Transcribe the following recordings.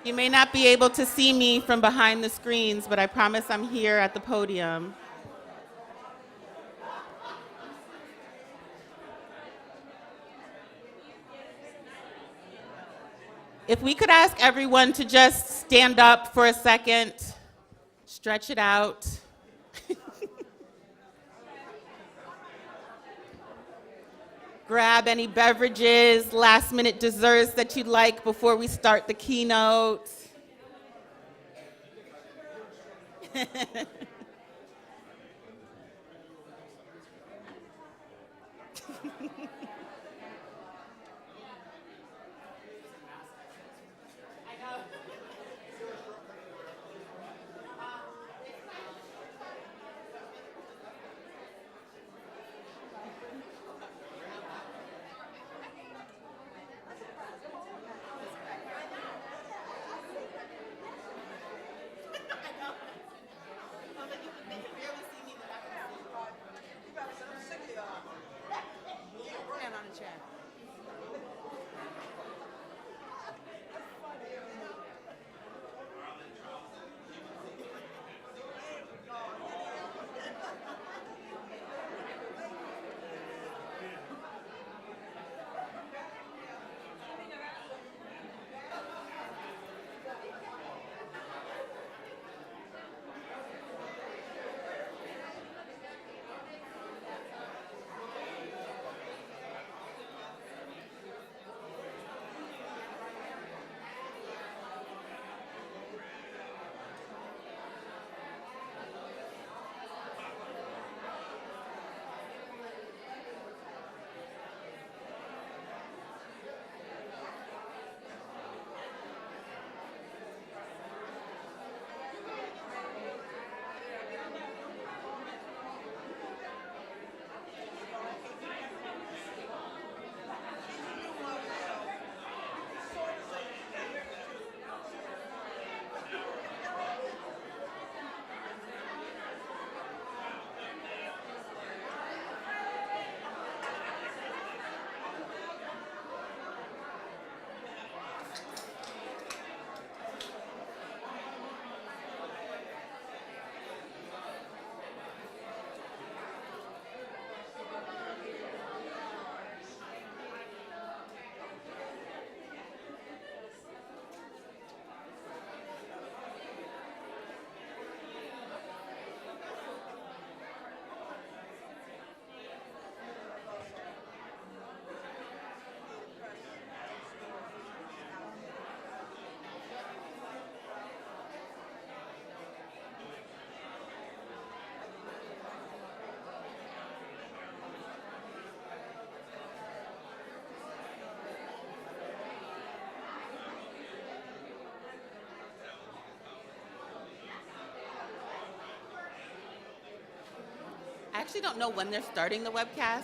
You may not be able to see me from behind the screens, but I promise I'm here at the podium. If we could ask everyone to just stand up for a second, stretch it out. Grab any beverages, last minute desserts that you'd like before we start the keynote. I actually don't know when they're starting the webcast.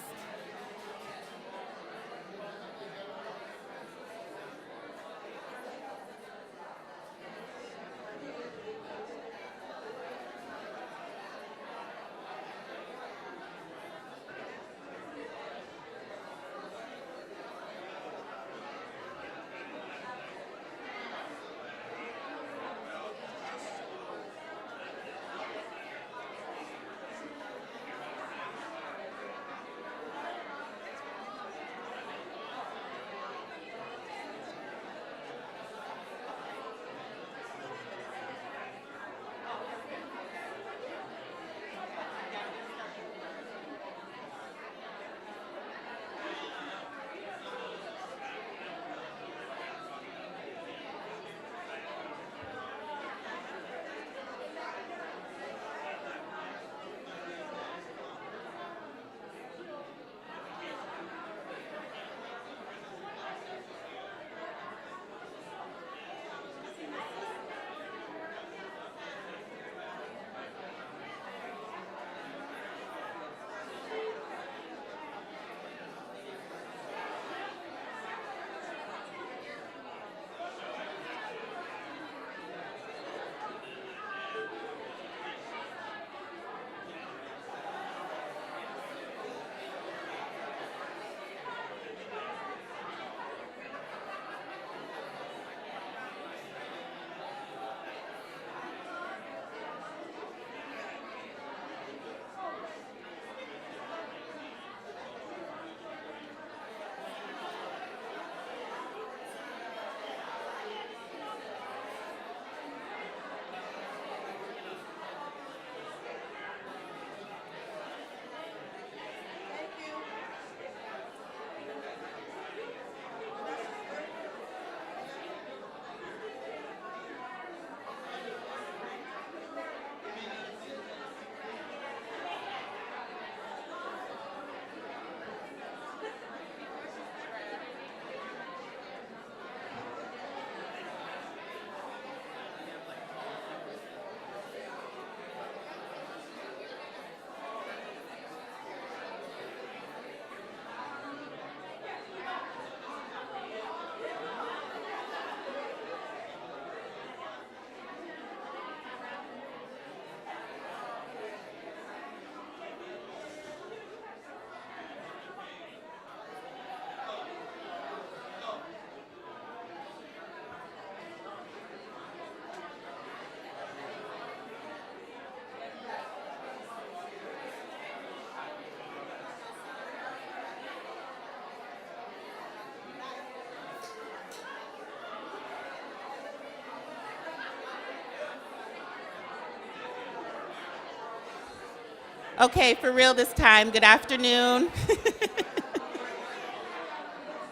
Okay, for real this time, good afternoon.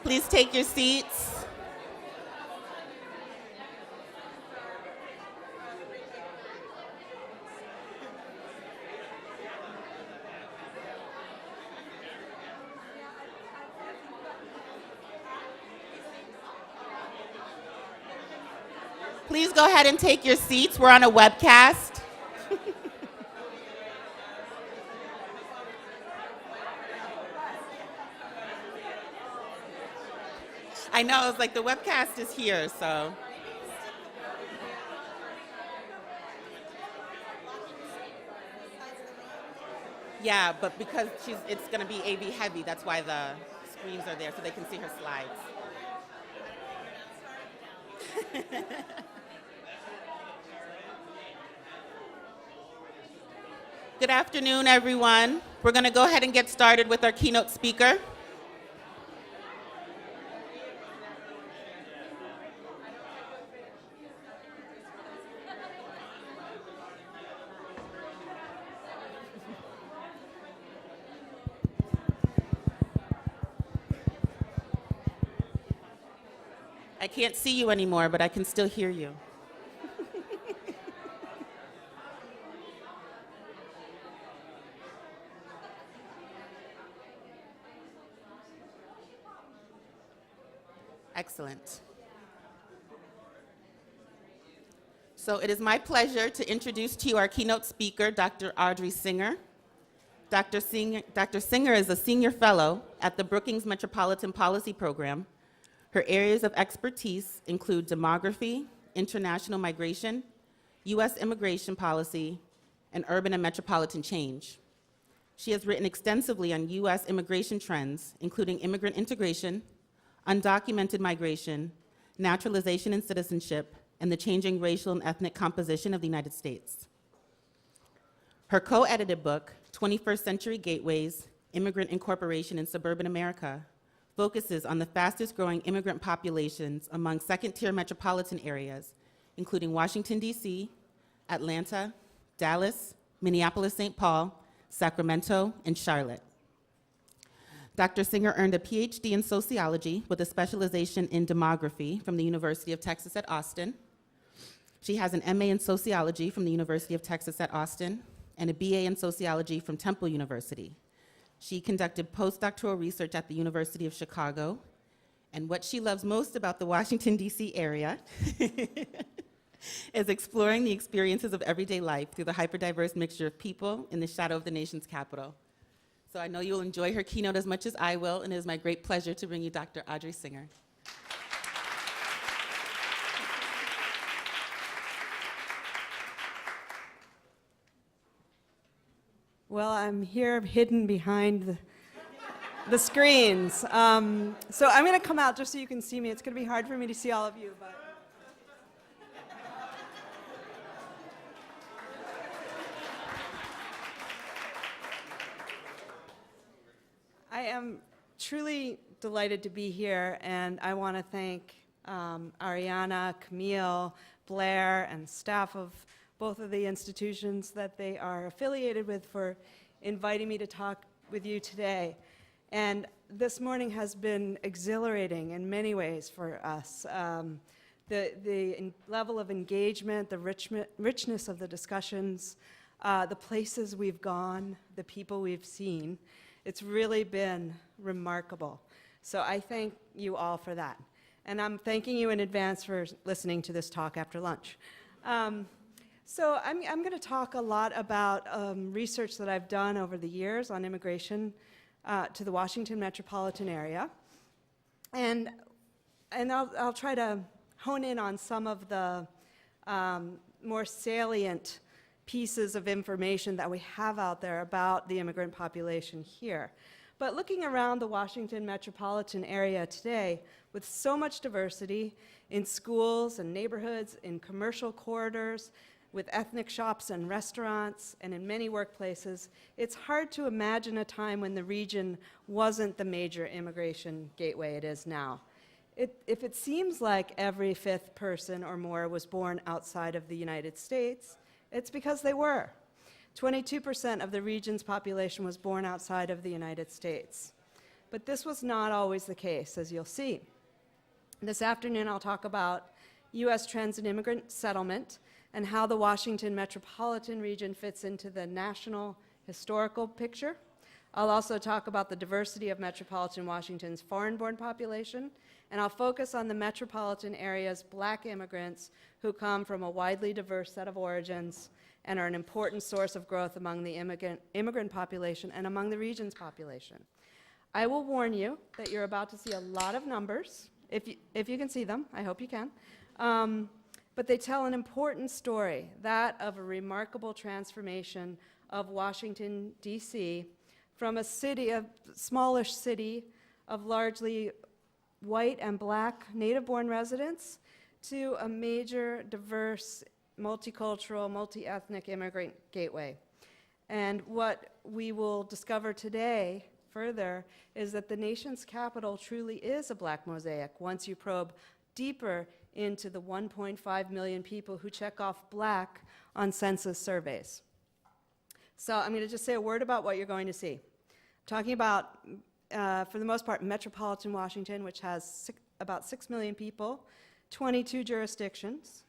Please take your seats. Please go ahead and take your seats. We're on a webcast. I know, it's like the webcast is here, so. Yeah, but because it's going to be AV heavy, that's why the screens are there, so they can see her slides. Good afternoon, everyone. We're going to go ahead and get started with our keynote speaker. I can't see you anymore, but I can still hear you. Excellent. So it is my pleasure to introduce to you our keynote speaker, Dr. Audrey Singer. Dr. Singer is a senior fellow at the Brookings Metropolitan Policy Program. Her areas of expertise include demography, international migration, U.S. immigration policy, and urban and metropolitan change. She has written extensively on U.S. immigration trends, including immigrant integration, undocumented migration, naturalization and citizenship, and the changing racial and ethnic composition of the United States. Her co-edited book, 21st Century Gateways, Immigrant Incorporation in Suburban America, focuses on the fastest growing immigrant populations among second-tier metropolitan areas, including Washington, D.C., Atlanta, Dallas, Minneapolis-St. Paul, Sacramento, and Charlotte. Dr. Singer earned a PhD in sociology with a specialization in demography from the University of Texas at Austin. She has an MA in sociology from the University of Texas at Austin and a BA in sociology from Temple University. She conducted postdoctoral research at the University of Chicago, and what she loves most about the Washington, D.C. area is exploring the experiences of everyday life through the hyperdiverse mixture of people in the shadow of the nation's capital. So I know you'll enjoy her keynote as much as I will, and it is my great pleasure to bring you Dr. Audrey Singer. Well, I'm here hidden behind the screens. So I'm going to come out just so you can see me. It's going to be hard for me to see all of you, but. I am truly delighted to be here, and I want to thank Ariana, Camille, Blair, and staff of both of the institutions that they are affiliated with for inviting me to talk with you today. And this morning has been exhilarating in many ways for us. The level of engagement, the richness of the discussions, the places we've gone, the people we've seen, it's really been remarkable. So I thank you all for that. And I'm thanking you in advance for listening to this talk after lunch. So I'm going to talk a lot about research that I've done over the years on immigration to the Washington metropolitan area. And I'll try to hone in on some of the more salient pieces of information that we have out there about the immigrant population here. But looking around the Washington metropolitan area today, with so much diversity in schools and neighborhoods, in commercial corridors, with ethnic shops and restaurants, and in many workplaces, it's hard to imagine a time when the region wasn't the major immigration gateway it is now. If it seems like every fifth person or more was born outside of the United States, it's because they were. 22% of the region's population was born outside of the United States. But this was not always the case, as you'll see. This afternoon, I'll talk about U.S. trends in immigrant settlement and how the Washington metropolitan region fits into the national historical picture. I'll also talk about the diversity of metropolitan Washington's foreign-born population, and I'll focus on the metropolitan area's Black immigrants who come from a widely diverse set of origins and are an important source of growth among the immigrant population and among the region's population. I will warn you that you're about to see a lot of numbers, if you can see them. I hope you can. But they tell an important story, that of a remarkable transformation of Washington, D.C., from a city, a smallish city of largely white and Black native-born residents to a major, diverse, multicultural, multi-ethnic immigrant gateway. And what we will discover today further is that the nation's capital truly is a Black mosaic once you probe deeper into the 1.5 million people who check off Black on census surveys. So I'm going to just say a word about what you're going to see. Talking about, for the most part, metropolitan Washington, which has about 6 million people, 22 jurisdictions.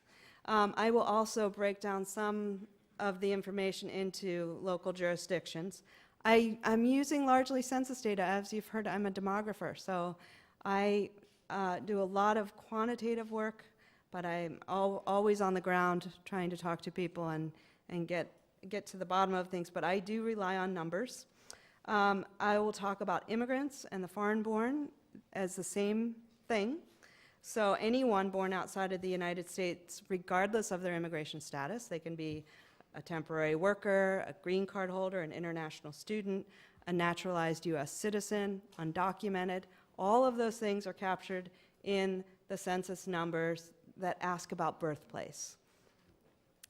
I will also break down some of the information into local jurisdictions. I'm using largely census data. As you've heard, I'm a demographer, so I do a lot of quantitative work, but I'm always on the ground trying to talk to people and get to the bottom of things, but I do rely on numbers. I will talk about immigrants and the foreign-born as the same thing. So anyone born outside of the United States, regardless of their immigration status, they can be a temporary worker, a green card holder, an international student, a naturalized U.S. citizen, undocumented. All of those things are captured in the census numbers that ask about birthplace.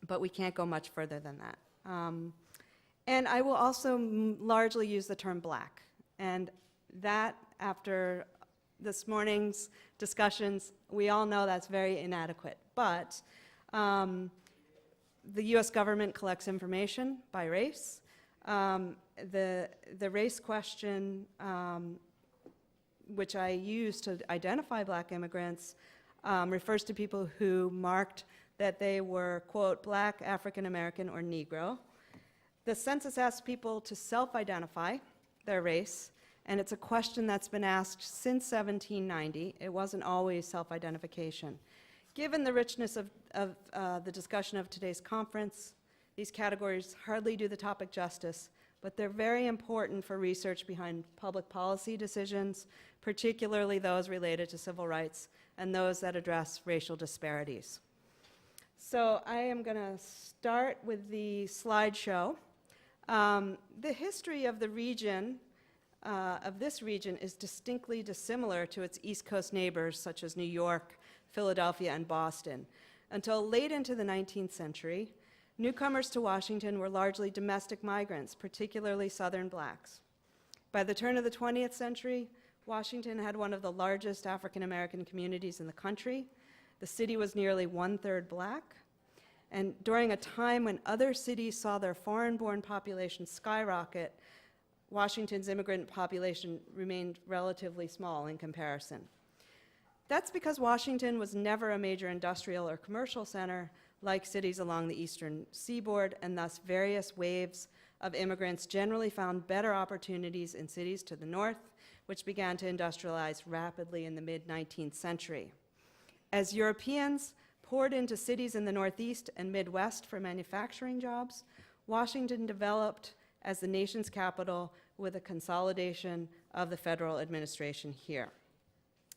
But we can't go much further than that. And I will also largely use the term Black. And that, after this morning's discussions, we all know that's very inadequate. But the U.S. government collects information by race. The race question, which I use to identify Black immigrants, refers to people who marked that they were, quote, Black, African American, or Negro. The census asks people to self-identify their race, and it's a question that's been asked since 1790. It wasn't always self-identification. Given the richness of the discussion of today's conference, these categories hardly do the topic justice, but they're very important for research behind public policy decisions, particularly those related to civil rights and those that address racial disparities. So I am going to start with the slideshow. The history of the region, of this region, is distinctly dissimilar to its East Coast neighbors, such as New York, Philadelphia, and Boston. Until late into the 19th century, newcomers to Washington were largely domestic migrants, particularly Southern Blacks. By the turn of the 20th century, Washington had one of the largest African American communities in the country. The city was nearly 1/3 Black. And during a time when other cities saw their foreign-born population skyrocket, Washington's immigrant population remained relatively small in comparison. That's because Washington was never a major industrial or commercial center like cities along the eastern seaboard, and thus various waves of immigrants generally found better opportunities in cities to the north, which began to industrialize rapidly in the mid-19th century. As Europeans poured into cities in the Northeast and Midwest for manufacturing jobs, Washington developed as the nation's capital with a consolidation of the federal administration here.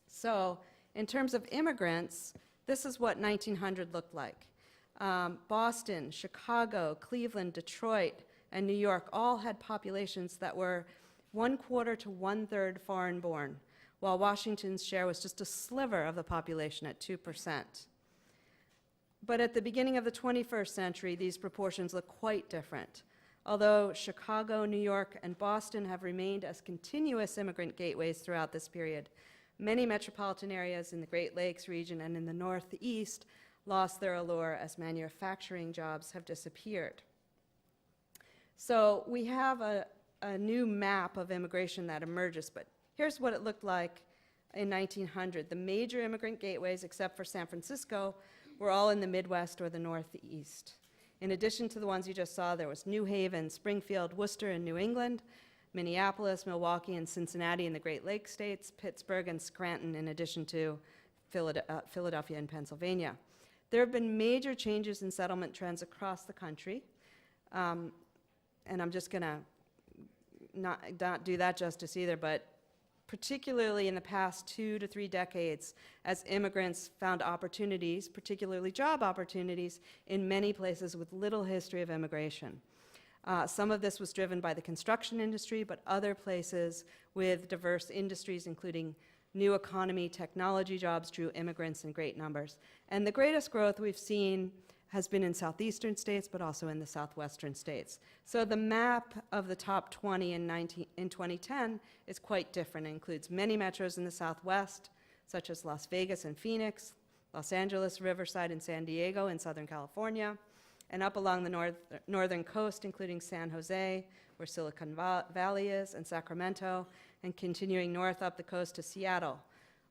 So, in terms of immigrants, this is what 1900 looked like. Boston, Chicago, Cleveland, Detroit, and New York all had populations that were 1/4 to 1/3 foreign-born, while Washington's share was just a sliver of the population at 2%. But at the beginning of the 21st century, these proportions look quite different. Although Chicago, New York, and Boston have remained as continuous immigrant gateways throughout this period, many metropolitan areas in the Great Lakes region and in the Northeast lost their allure as manufacturing jobs have disappeared. So we have a new map of immigration that emerges, but here's what it looked like in 1900. The major immigrant gateways, except for San Francisco, were all in the Midwest or the Northeast. In addition to the ones you just saw, there was New Haven, Springfield, Worcester in New England, Minneapolis, Milwaukee, and Cincinnati in the Great Lakes states, Pittsburgh and Scranton, in addition to Philadelphia and Pennsylvania. There have been major changes in settlement trends across the country, and I'm just going to not do that justice either, but particularly in the past 2 to 3 decades, as immigrants found opportunities, particularly job opportunities, in many places with little history of immigration. Some of this was driven by the construction industry, but other places with diverse industries, including new economy, technology jobs, drew immigrants in great numbers. And the greatest growth we've seen has been in southeastern states, but also in the southwestern states. So the map of the top 20 in 2010 is quite different. It includes many metros in the southwest, such as Las Vegas and Phoenix, Los Angeles, Riverside, and San Diego in Southern California, and up along the northern coast, including San Jose, where Silicon Valley is, and Sacramento, and continuing north up the coast to Seattle.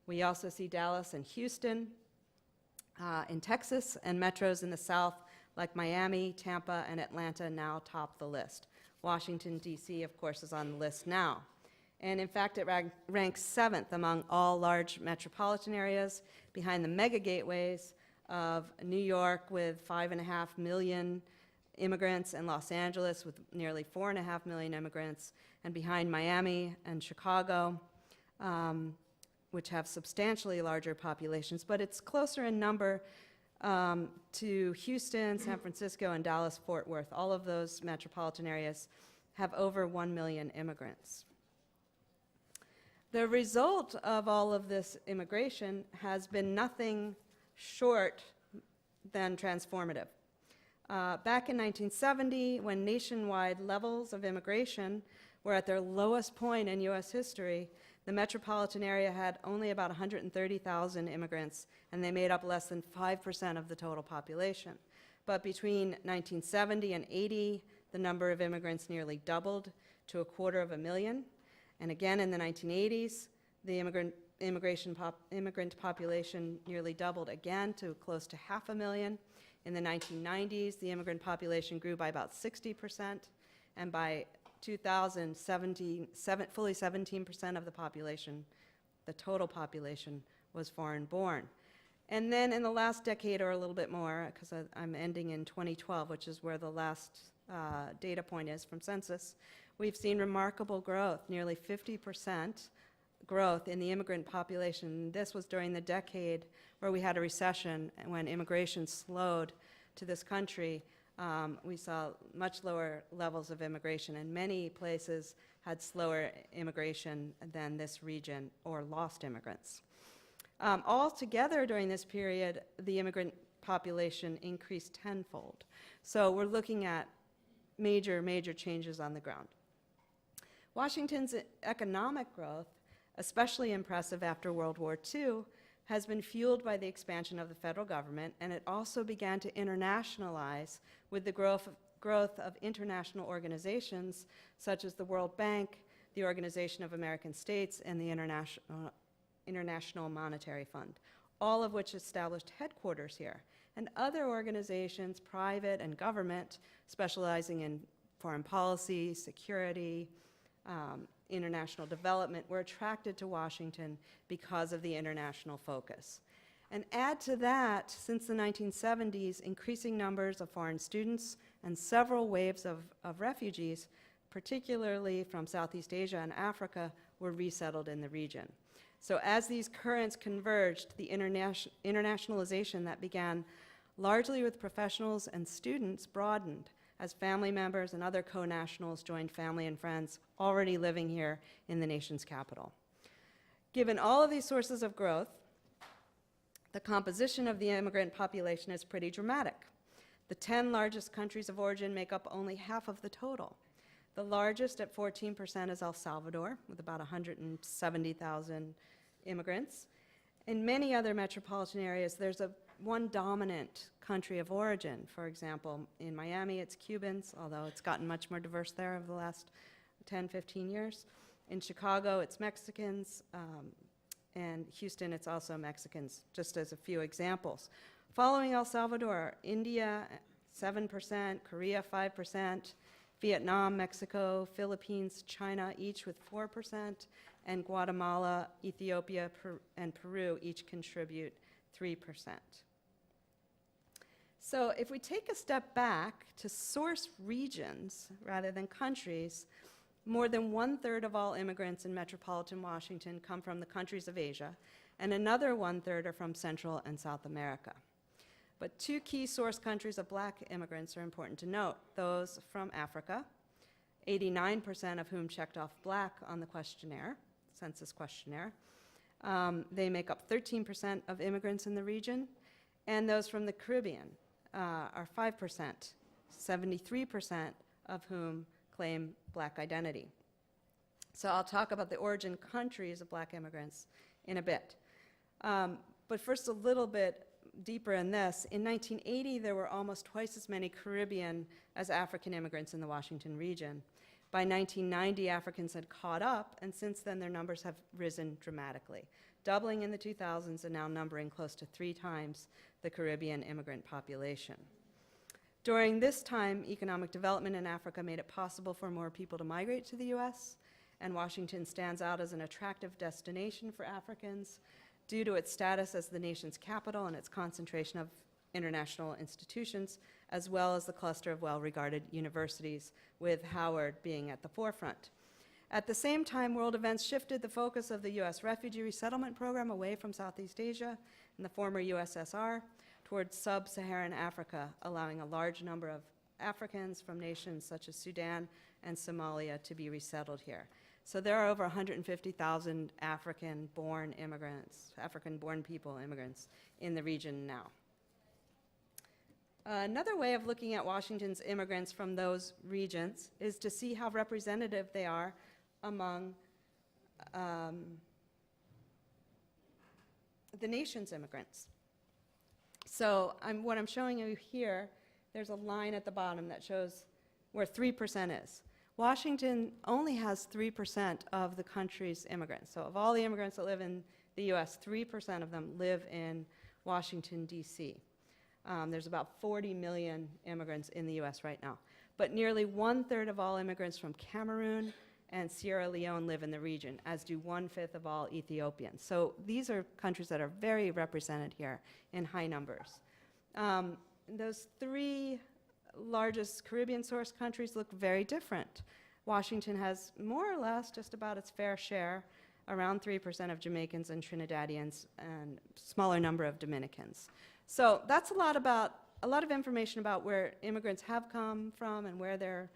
We also see Dallas and Houston in Texas, and metros in the south like Miami, Tampa, and Atlanta now top the list. Washington, D.C., of course, is on the list now. And in fact, it ranks 7th among all large metropolitan areas, behind the mega gateways of New York with 5.5 million immigrants, and Los Angeles with nearly 4.5 million immigrants, and behind Miami and Chicago, which have substantially larger populations, but it's closer in number to Houston, San Francisco, and Dallas-Fort Worth. All of those metropolitan areas have over 1 million immigrants. The result of all of this immigration has been nothing short than transformative. Back in 1970, when nationwide levels of immigration were at their lowest point in U.S. history, the metropolitan area had only about 130,000 immigrants, and they made up less than 5% of the total population. But between 1970 and 80, the number of immigrants nearly doubled to 250,000. And again in the 1980s, the immigrant population nearly doubled again to close to 500,000. In the 1990s, the immigrant population grew by about 60%, and by 2017, fully 17% of the population, the total population, was foreign-born. And then in the last decade or a little bit more, because I'm ending in 2012, which is where the last data point is from census, we've seen remarkable growth, nearly 50% growth in the immigrant population. This was during the decade where we had a recession and when immigration slowed to this country. We saw much lower levels of immigration, and many places had slower immigration than this region or lost immigrants. Altogether during this period, the immigrant population increased tenfold. So we're looking at major, major changes on the ground. Washington's economic growth, especially impressive after World War II, has been fueled by the expansion of the federal government, and it also began to internationalize with the growth of international organizations such as the World Bank, the Organization of American States, and the International Monetary Fund, all of which established headquarters here. And other organizations, private and government, specializing in foreign policy, security, international development, were attracted to Washington because of the international focus. And add to that, since the 1970s, increasing numbers of foreign students and several waves of refugees, particularly from Southeast Asia and Africa, were resettled in the region. So as these currents converged, the internationalization that began largely with professionals and students broadened as family members and other co-nationals joined family and friends already living here in the nation's capital. Given all of these sources of growth, the composition of the immigrant population is pretty dramatic. The 10 largest countries of origin make up only half of the total. The largest at 14% is El Salvador, with about 170,000 immigrants. In many other metropolitan areas, there's a one dominant country of origin. For example, in Miami, it's Cubans, although it's gotten much more diverse there over the last 10, 15 years. In Chicago, it's Mexicans, and Houston, it's also Mexicans, just as a few examples. Following El Salvador, India, 7%, Korea, 5%, Vietnam, Mexico, Philippines, China, each with 4%, and Guatemala, Ethiopia, and Peru each contribute 3%. So if we take a step back to source regions rather than countries, more than 1/3 of all immigrants in metropolitan Washington come from the countries of Asia, and another 1/3 are from Central and South America. But two key source countries of black immigrants are important to note. Those from Africa, 89% of whom checked off black on the questionnaire, census questionnaire. They make up 13% of immigrants in the region, and those from the Caribbean are 5%, 73% of whom claim black identity. So I'll talk about the origin countries of black immigrants in a bit. But first, a little bit deeper in this. In 1980, there were almost twice as many Caribbean as African immigrants in the Washington region. By 1990, Africans had caught up, and since then their numbers have risen dramatically, doubling in the 2000s and now numbering close to 3 times the Caribbean immigrant population. During this time, economic development in Africa made it possible for more people to migrate to the US, and Washington stands out as an attractive destination for Africans due to its status as the nation's capital and its concentration of international institutions, as well as the cluster of well-regarded universities, with Howard being at the forefront. At the same time, world events shifted the focus of the U.S. refugee resettlement program away from Southeast Asia and the former USSR towards sub-Saharan Africa, allowing a large number of Africans from nations such as Sudan and Somalia to be resettled here. So there are over 150,000 African-born immigrants, African-born people, immigrants, in the region now. Another way of looking at Washington's immigrants from those regions is to see how representative they are among the nation's immigrants. So what I'm showing you here, there's a line at the bottom that shows where 3% is. Washington only has 3% of the country's immigrants. So of all the immigrants that live in the US, 3% of them live in Washington, D.C. There's about 40 million immigrants in the US right now. But nearly 1/3 of all immigrants from Cameroon and Sierra Leone live in the region, as do 1/5 of all Ethiopians. So these are countries that are very represented here in high numbers. Those 3 largest Caribbean source countries look very different. Washington has more or less just about its fair share, around 3% of Jamaicans and Trinidadians, and smaller number of Dominicans. So that's a lot of information about where immigrants have come from and where they're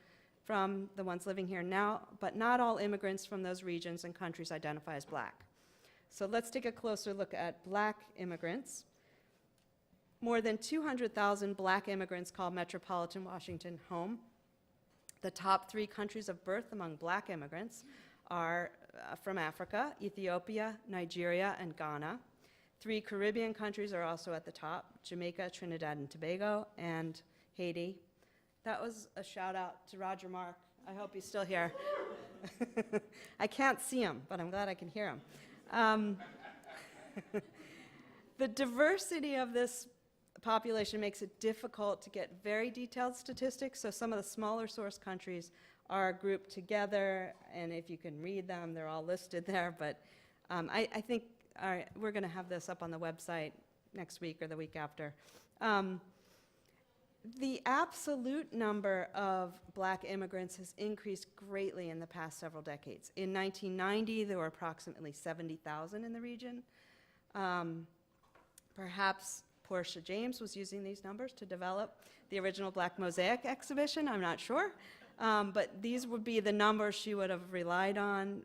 from, the ones living here now, but not all immigrants from those regions and countries identify as black. So let's take a closer look at black immigrants. More than 200,000 black immigrants call metropolitan Washington home. The top 3 countries of birth among black immigrants are from Africa, Ethiopia, Nigeria, and Ghana. 3 Caribbean countries are also at the top: Jamaica, Trinidad and Tobago, and Haiti. That was a shout out to Roger Mark. I hope he's still here. I can't see him, but I'm glad I can hear him. The diversity of this population makes it difficult to get very detailed statistics, so some of the smaller source countries are grouped together, and if you can read them, they're all listed there, but I think we're going to have this up on the website next week or the week after. The absolute number of black immigrants has increased greatly in the past several decades. In 1990, there were approximately 70,000 in the region. Perhaps Portia James was using these numbers to develop the original Black Mosaic exhibition, I'm not sure. But these would be the numbers she would have relied on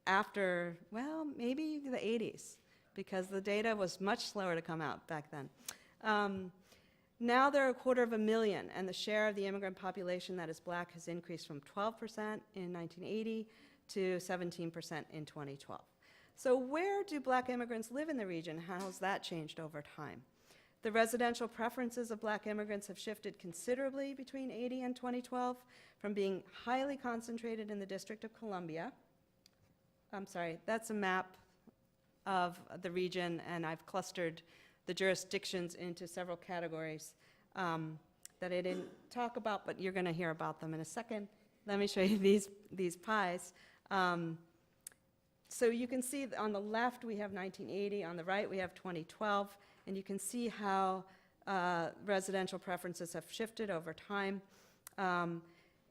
after, well, maybe the 80s, because the data was much slower to come out back then. Now there are 250,000, and the share of the immigrant population that is black has increased from 12% in 1980 to 17% in 2012. So where do black immigrants live in the region? How has that changed over time? The residential preferences of black immigrants have shifted considerably between 80 and 2012, from being highly concentrated in the District of Columbia. I'm sorry, that's a map of the region, and I've clustered the jurisdictions into several categories that I didn't talk about, but you're going to hear about them in a second. Let me show you these pies. So you can see on the left we have 1980, on the right we have 2012, and you can see how residential preferences have shifted over time.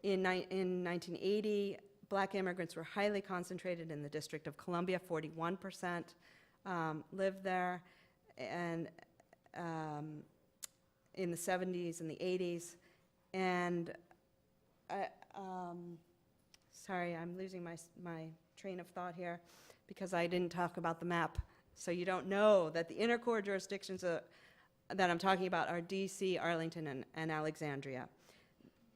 In 1980, black immigrants were highly concentrated in the District of Columbia. 41% lived there, and in the 70s and the 80s. And sorry, I'm losing my train of thought here because I didn't talk about the map. So you don't know that the inner core jurisdictions that I'm talking about are DC, Arlington, and Alexandria.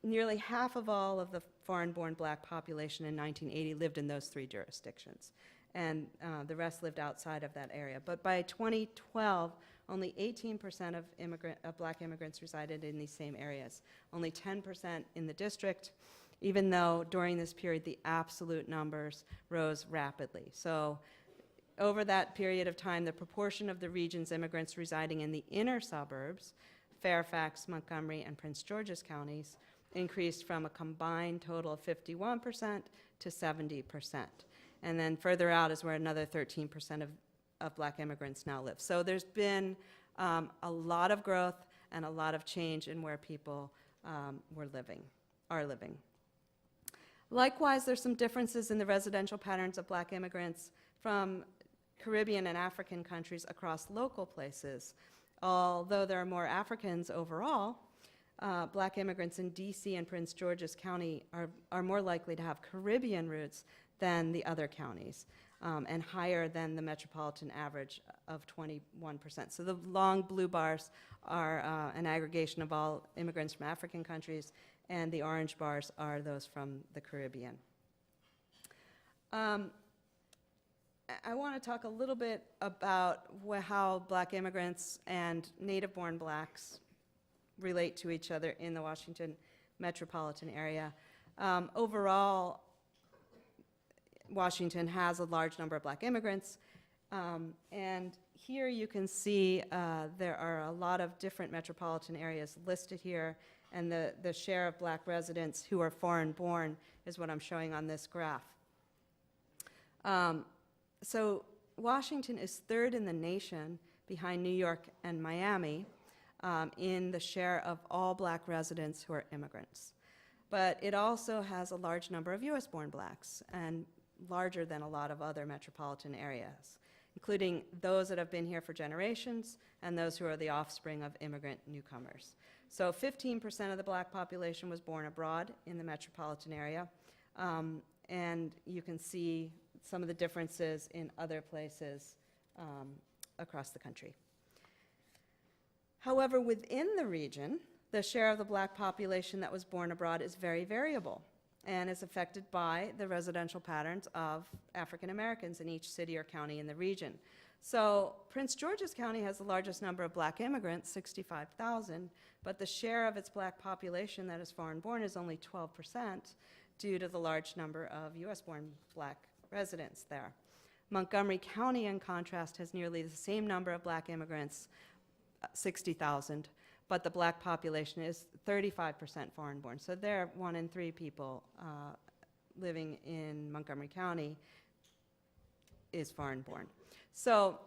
Nearly half of all of the foreign-born black population in 1980 lived in those three jurisdictions, and the rest lived outside of that area. But by 2012, only 18% of black immigrants resided in these same areas, only 10% in the district, even though during this period the absolute numbers rose rapidly. So over that period of time, the proportion of the region's immigrants residing in the inner suburbs, Fairfax, Montgomery, and Prince George's counties, increased from a combined total of 51% to 70%. And then further out is where another 13% of black immigrants now live. So there's been a lot of growth and a lot of change in where people are living. Likewise, there's some differences in the residential patterns of black immigrants from Caribbean and African countries across local places. Although there are more Africans overall, black immigrants in DC and Prince George's County are more likely to have Caribbean roots than the other counties, and higher than the metropolitan average of 21%. So the long blue bars are an aggregation of all immigrants from African countries, and the orange bars are those from the Caribbean. I want to talk a little bit about how black immigrants and native-born blacks relate to each other in the Washington metropolitan area. Overall, Washington has a large number of black immigrants, and here you can see there are a lot of different metropolitan areas listed here, and the share of black residents who are foreign-born is what I'm showing on this graph. So Washington is third in the nation behind New York and Miami in the share of all black residents who are immigrants. But it also has a large number of US-born blacks, and larger than a lot of other metropolitan areas, including those that have been here for generations and those who are the offspring of immigrant newcomers. So 15% of the black population was born abroad in the metropolitan area, and you can see some of the differences in other places across the country. However, within the region, the share of the black population that was born abroad is very variable and is affected by the residential patterns of African Americans in each city or county in the region. So Prince George's County has the largest number of black immigrants, 65,000, but the share of its black population that is foreign-born is only 12% due to the large number of US-born black residents there. Montgomery County, in contrast, has nearly the same number of black immigrants, 60,000, but the black population is 35% foreign-born. So there, 1 in 3 people living in Montgomery County is foreign-born. So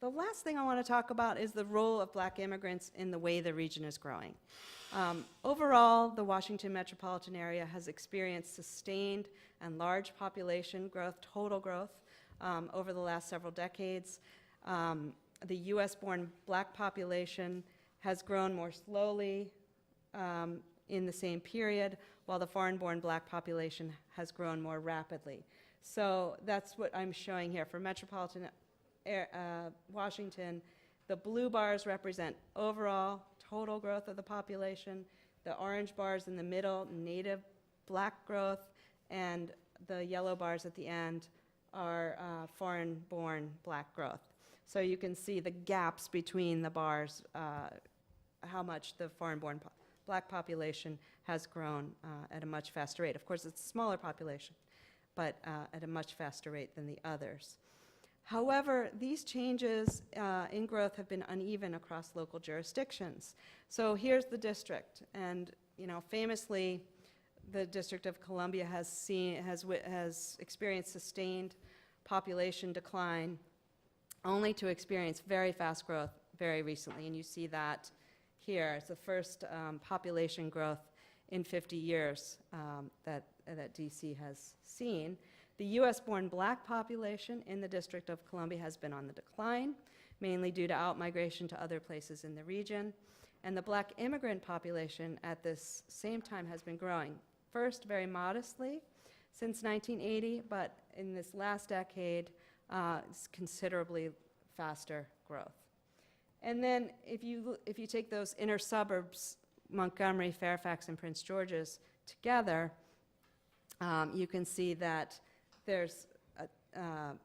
the last thing I want to talk about is the role of black immigrants in the way the region is growing. Overall, the Washington metropolitan area has experienced sustained and large population growth, total growth, over the last several decades. The US-born black population has grown more slowly in the same period, while the foreign-born black population has grown more rapidly. So that's what I'm showing here. For metropolitan Washington, the blue bars represent overall total growth of the population. The orange bars in the middle, native black growth, and the yellow bars at the end are foreign-born black growth. So you can see the gaps between the bars, how much the foreign-born black population has grown at a much faster rate. Of course, it's a smaller population, but at a much faster rate than the others. However, these changes in growth have been uneven across local jurisdictions. So here's the district, and famously, the District of Columbia has experienced sustained population decline, only to experience very fast growth very recently, and you see that here. It's the first population growth in 50 years that DC has seen. The US-born black population in the District of Columbia has been on the decline, mainly due to outmigration to other places in the region. And the black immigrant population at this same time has been growing, first very modestly since 1980, but in this last decade, it's considerably faster growth. And then if you take those inner suburbs, Montgomery, Fairfax, and Prince George's together, you can see that there's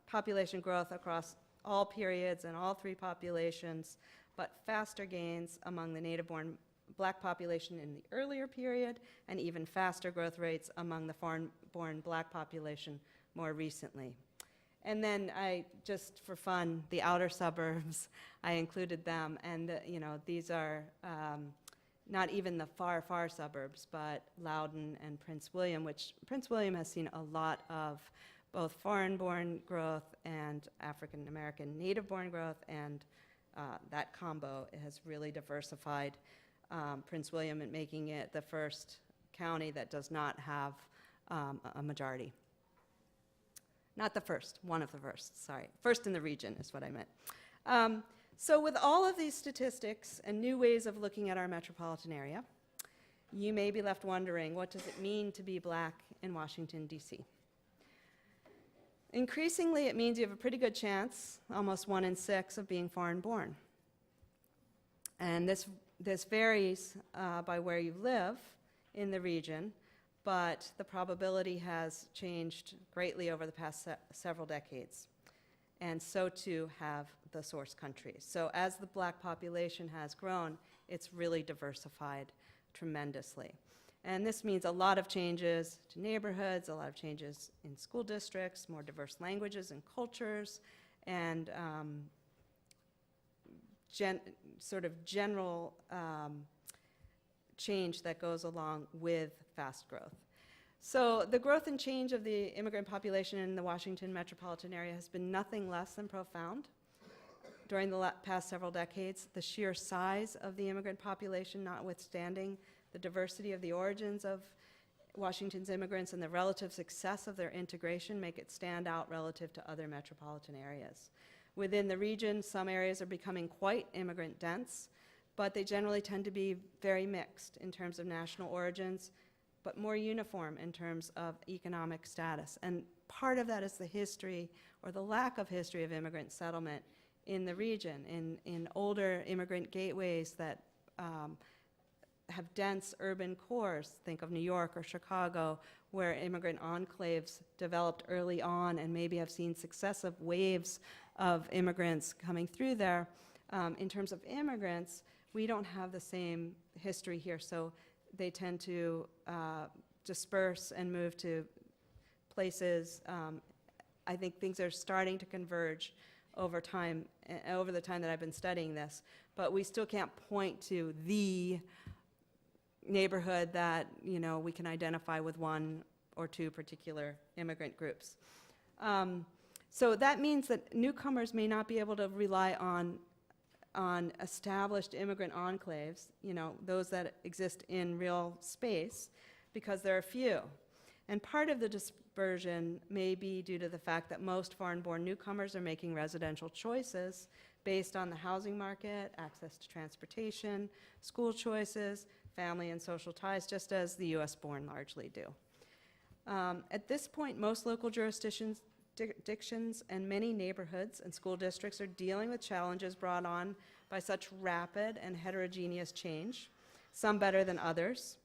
population growth across all periods and all three populations, but faster gains among the native-born black population in the earlier period, and even faster growth rates among the foreign-born black population more recently. And then just for fun, the outer suburbs, I included them, and these are not even the far suburbs, but Loudoun and Prince William, which Prince William has seen a lot of both foreign-born growth and African-American native-born growth, and that combo has really diversified Prince William and making it the first county that does not have a majority. Not the first, one of the first, sorry. First in the region is what I meant. So with all of these statistics and new ways of looking at our metropolitan area, you may be left wondering, what does it mean to be black in Washington, D.C.? Increasingly, it means you have a pretty good chance, almost 1 in 6, of being foreign-born. And this varies by where you live in the region, but the probability has changed greatly over the past several decades. And so too have the source countries. So as the black population has grown, it's really diversified tremendously. And this means a lot of changes to neighborhoods, a lot of changes in school districts, more diverse languages and cultures, and sort of general change that goes along with fast growth. So the growth and change of the immigrant population in the Washington metropolitan area has been nothing less than profound. During the past several decades, the sheer size of the immigrant population, notwithstanding the diversity of the origins of Washington's immigrants and the relative success of their integration, make it stand out relative to other metropolitan areas. Within the region, some areas are becoming quite immigrant dense, but they generally tend to be very mixed in terms of national origins, but more uniform in terms of economic status. And part of that is the history, or the lack of history, of immigrant settlement in the region, in older immigrant gateways that have dense urban cores. Think of New York or Chicago, where immigrant enclaves developed early on and maybe have seen successive waves of immigrants coming through there. In terms of immigrants, we don't have the same history here, so they tend to disperse and move to places. I think things are starting to converge over time, over the time that I've been studying this, but we still can't point to the neighborhood that we can identify with one or two particular immigrant groups. So that means that newcomers may not be able to rely on established immigrant enclaves, those that exist in real space, because there are few. And part of the dispersion may be due to the fact that most foreign-born newcomers are making residential choices based on the housing market, access to transportation, school choices, family and social ties, just as the US-born largely do. At this point, most local jurisdictions and many neighborhoods and school districts are dealing with challenges brought on by such rapid and heterogeneous change, some better than others.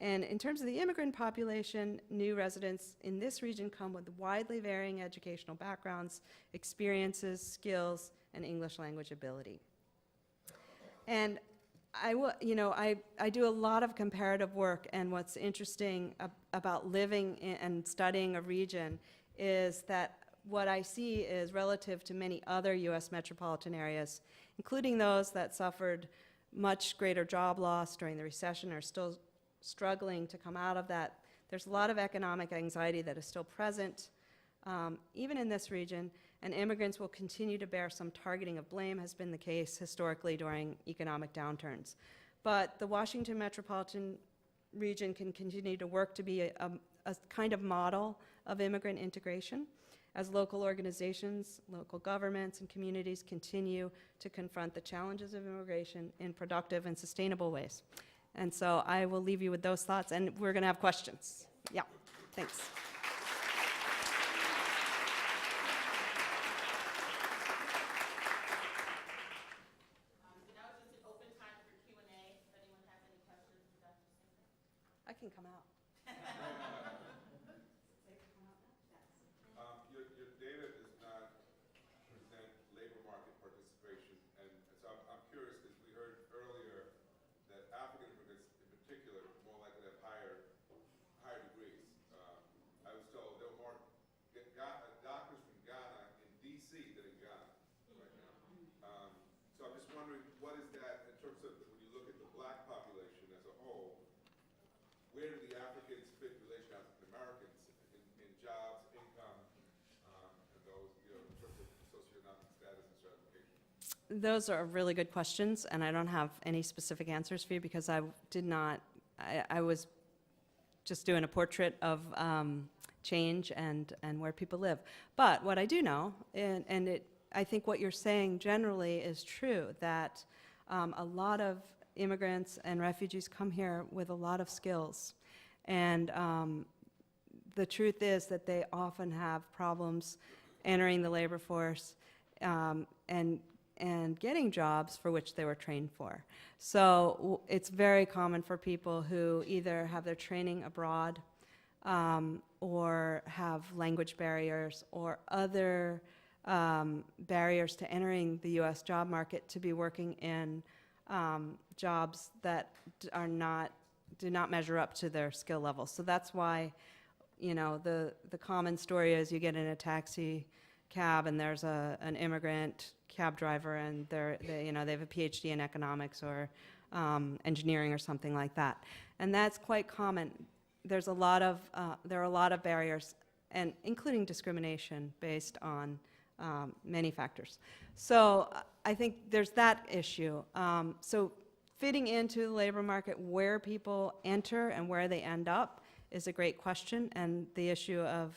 And in terms of the immigrant population, new residents in this region come with widely varying educational backgrounds, experiences, skills, and English language ability. And I do a lot of comparative work, and what's interesting about living and studying a region is that what I see is relative to many other U.S. metropolitan areas, including those that suffered much greater job loss during the recession, are still struggling to come out of that. There's a lot of economic anxiety that is still present, even in this region, and immigrants will continue to bear some targeting of blame, has been the case historically during economic downturns. But the Washington metropolitan region can continue to work to be a kind of model of immigrant integration as local organizations, local governments, and communities continue to confront the challenges of immigration in productive and sustainable ways. And so I will leave you with those thoughts, and we're going to have questions. Yeah, thanks. Now it's just an open time for Q&A. If anyone has any questions for Dr. Singer. I can come out. Your data does not present labor market participation, and so I'm curious because we heard earlier that African immigrants in particular are more likely to have higher degrees. I was told there were more doctors from Ghana in D.C. than in Ghana right now. So I'm just wondering, what is that in terms of when you look at the black population as a whole, where do the Africans fit in relation to African Americans in jobs, income, and those, in terms of socioeconomic status and stratification? Those are really good questions, and I don't have any specific answers for you because I was just doing a portrait of change and where people live. But what I do know, I think what you're saying generally is true, that a lot of immigrants and refugees come here with a lot of skills. And the truth is that they often have problems entering the labor force and getting jobs for which they were trained for. So it's very common for people who either have their training abroad or have language barriers or other barriers to entering the U.S. job market to be working in jobs that do not measure up to their skill level. So that's why, the common story is you get in a taxi cab and there's an immigrant cab driver and they have a PhD in economics or engineering or something like that, and that's quite common. There are a lot of barriers, and including discrimination based on many factors. So I think there's that issue. So fitting into the labor market, where people enter and where they end up is a great question, and the issue of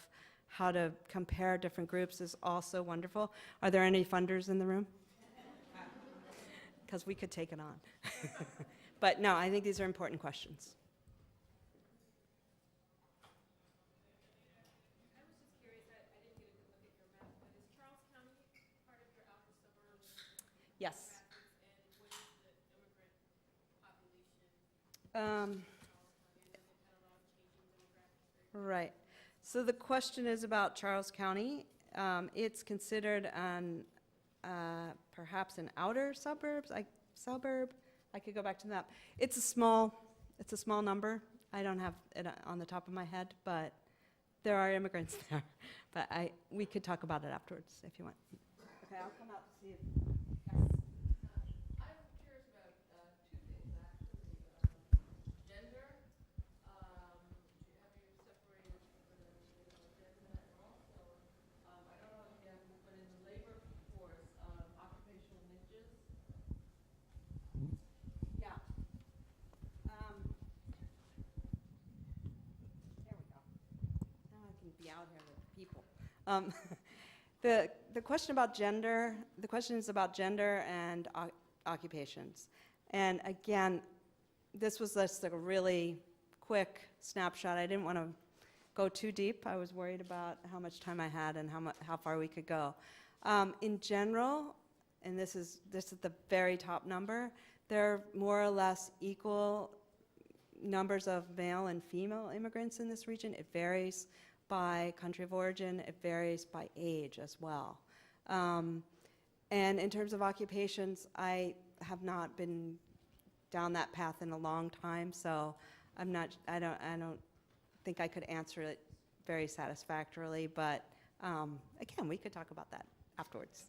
how to compare different groups is also wonderful. Are there any funders in the room? Because we could take it on. But no, I think these are important questions. I was just curious, I didn't get a good look at your map, but is Charles County part of your outer suburbs? Yes. And what is the immigrant population? Um, Has it had a lot of changing demographics? Right. So the question is about Charles County. It's considered perhaps an outer suburb. I could go back to the map. It's a small number. I don't have it on the top of my head, but there are immigrants there. But we could talk about it afterwards if you want. Okay, I'll come out to see if. I'm curious about two things, actually. Gender, do you have you separated gender, and also, I don't know if you have, but in the labor force, occupational niches? Yeah. There we go. Now I can be out here with people. The question about gender, the question is about gender and occupations. And again, this was just like a really quick snapshot. I didn't want to go too deep. I was worried about how much time I had and how far we could go. In general, and this is the very top number, there are more or less equal numbers of male and female immigrants in this region. It varies by country of origin. It varies by age as well. And in terms of occupations, I have not been down that path in a long time, so I don't think I could answer it very satisfactorily, but again, we could talk about that afterwards.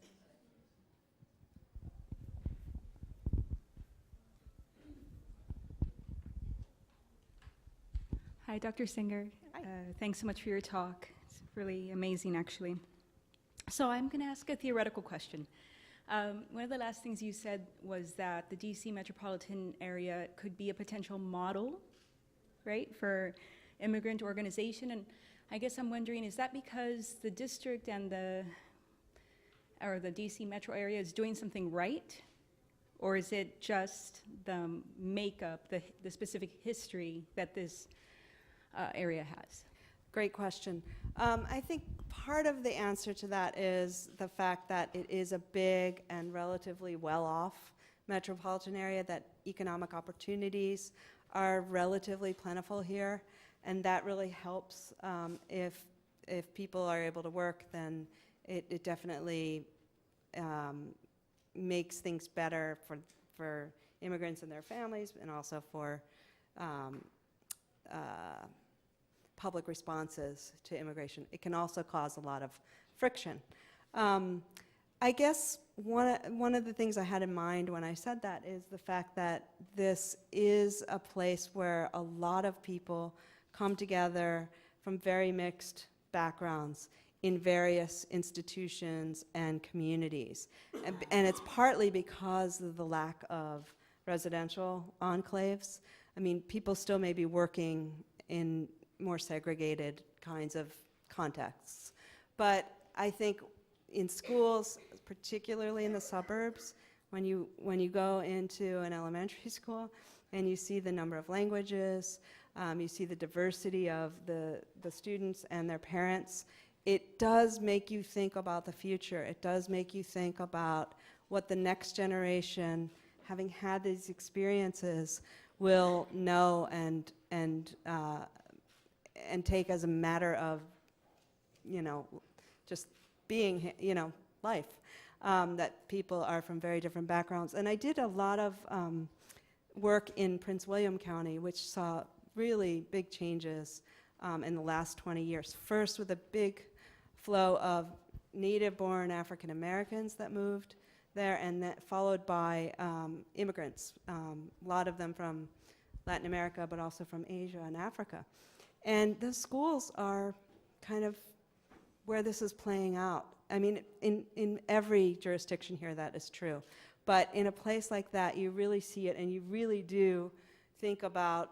Hi, Dr. Singer. Hi. Thanks so much for your talk. It's really amazing, actually. So I'm going to ask a theoretical question. One of the last things you said was that the DC metropolitan area could be a potential model, right, for immigrant organization. And I guess I'm wondering, is that because the district and the DC metro area is doing something right? Or is it just the makeup, the specific history that this area has? Great question. I think part of the answer to that is the fact that it is a big and relatively well-off metropolitan area, that economic opportunities are relatively plentiful here, and that really helps. If people are able to work, then it definitely makes things better for immigrants and their families, and also for public responses to immigration. It can also cause a lot of friction. I guess one of the things I had in mind when I said that is the fact that this is a place where a lot of people come together from very mixed backgrounds in various institutions and communities. And it's partly because of the lack of residential enclaves. I mean, people still may be working in more segregated kinds of contexts. But I think in schools, particularly in the suburbs, when you go into an elementary school and you see the number of languages, you see the diversity of the students and their parents, it does make you think about the future. It does make you think about what the next generation, having had these experiences, will know and take as a matter of, just being, life, that people are from very different backgrounds. And I did a lot of work in Prince William County, which saw really big changes in the last 20 years. First, with a big flow of native-born African Americans that moved there, and that followed by immigrants, a lot of them from Latin America, but also from Asia and Africa. And the schools are kind of where this is playing out. I mean, in every jurisdiction here that is true. But in a place like that, you really see it, and you really do think about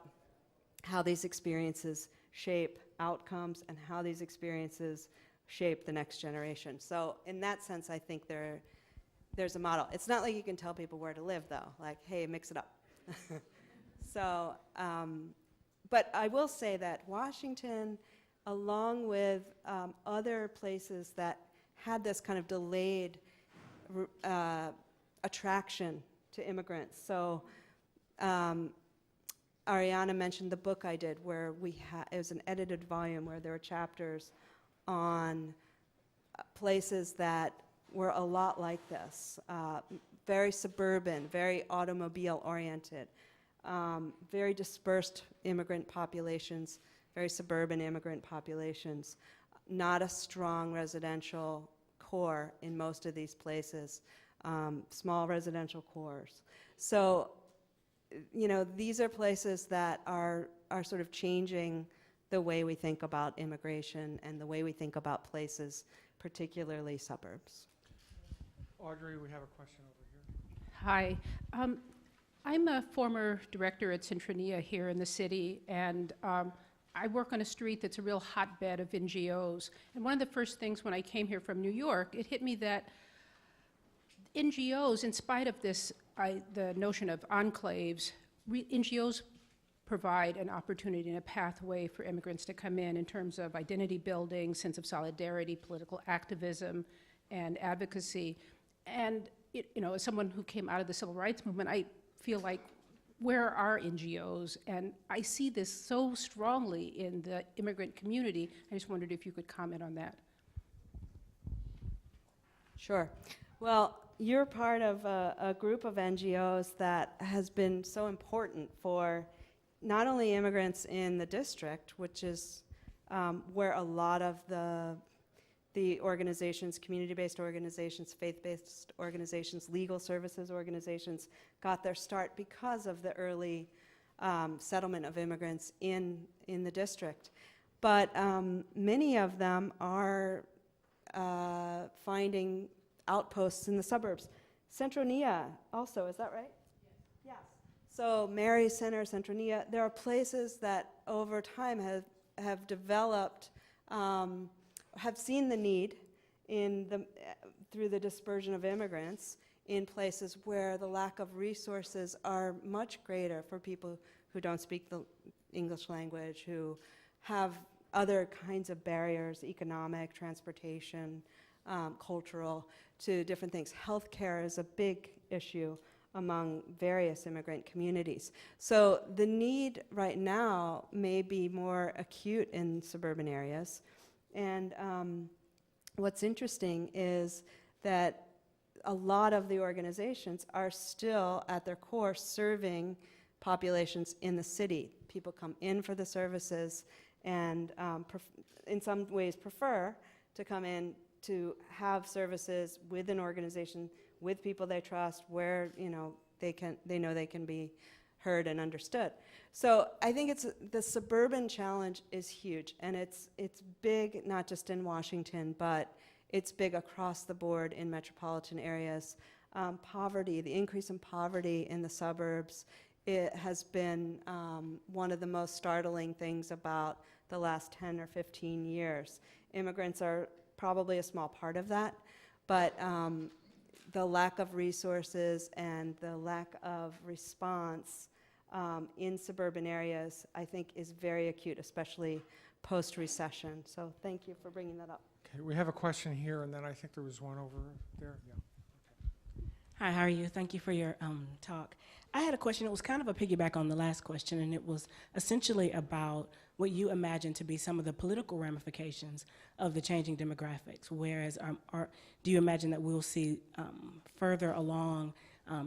how these experiences shape outcomes and how these experiences shape the next generation. So in that sense, I think there's a model. It's not like you can tell people where to live, though, like, hey, mix it up. So, but I will say that Washington, along with other places that had this kind of delayed attraction to immigrants. So Ariana mentioned the book I did where it was an edited volume where there were chapters on places that were a lot like this, very suburban, very automobile-oriented, very dispersed immigrant populations, very suburban immigrant populations, not a strong residential core in most of these places, small residential cores. So, these are places that are sort of changing the way we think about immigration and the way we think about places, particularly suburbs. Audrey, we have a question over here. Hi. I'm a former director at Centronia here in the city, and I work on a street that's a real hotbed of NGOs. And one of the first things when I came here from New York, it hit me that NGOs, in spite of this, the notion of enclaves, NGOs provide an opportunity and a pathway for immigrants to come in terms of identity building, sense of solidarity, political activism, and advocacy. And as someone who came out of the civil rights movement, I feel like, where are NGOs? And I see this so strongly in the immigrant community. I just wondered if you could comment on that. Sure. Well, you're part of a group of NGOs that has been so important for not only immigrants in the district, which is where a lot of the organizations, community-based organizations, faith-based organizations, legal services organizations got their start because of the early settlement of immigrants in the district. But many of them are finding outposts in the suburbs. Centronia also, is that right? Yes. So Mary Center, Centronia, there are places that over time have developed, have seen the need through the dispersion of immigrants in places where the lack of resources are much greater for people who don't speak the English language, who have other kinds of barriers, economic, transportation, cultural, to different things. Healthcare is a big issue among various immigrant communities. So the need right now may be more acute in suburban areas. And what's interesting is that a lot of the organizations are still, at their core, serving populations in the city. People come in for the services and in some ways prefer to come in to have services with an organization, with people they trust, where they know they can be heard and understood. So I think the suburban challenge is huge, and it's big not just in Washington, but it's big across the board in metropolitan areas. Poverty, the increase in poverty in the suburbs, it has been one of the most startling things about the last 10 or 15 years. Immigrants are probably a small part of that, but the lack of resources and the lack of response in suburban areas, I think, is very acute, especially post-recession. So thank you for bringing that up. Okay, we have a question here, and then I think there was one over there. Yeah. Hi, how are you? Thank you for your talk. I had a question. It was kind of a piggyback on the last question, and it was essentially about what you imagine to be some of the political ramifications of the changing demographics. Whereas, do you imagine that we'll see further along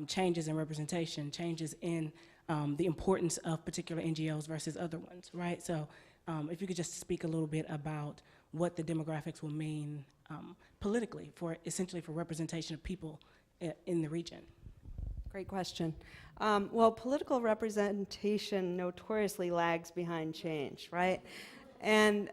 changes in representation, changes in the importance of particular NGOs versus other ones, right? So if you could just speak a little bit about what the demographics will mean politically, essentially for representation of people in the region. Great question. Well, political representation notoriously lags behind change, right? And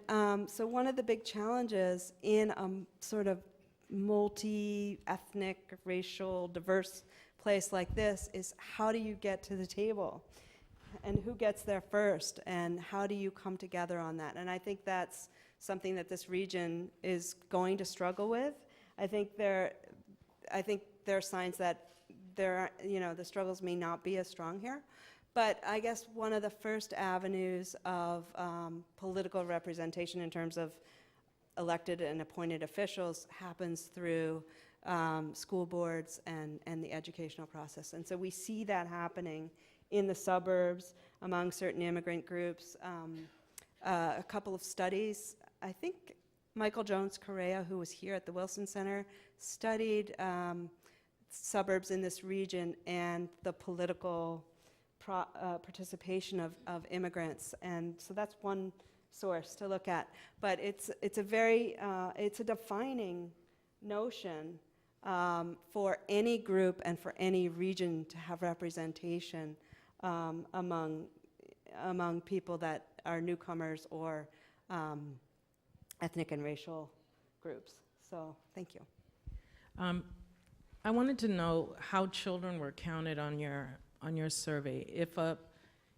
so one of the big challenges in a sort of multi-ethnic, racial, diverse place like this is, how do you get to the table? And who gets there first? And how do you come together on that? And I think that's something that this region is going to struggle with. I think there are signs that the struggles may not be as strong here. But I guess one of the first avenues of political representation in terms of elected and appointed officials happens through school boards and the educational process. And so we see that happening in the suburbs among certain immigrant groups. A couple of studies, I think Michael Jones Correa, who was here at the Wilson Center, studied suburbs in this region and the political participation of immigrants. And so that's one source to look at. But it's a defining notion for any group and for any region to have representation among people that are newcomers or ethnic and racial groups. So thank you. I wanted to know how children were counted on your survey.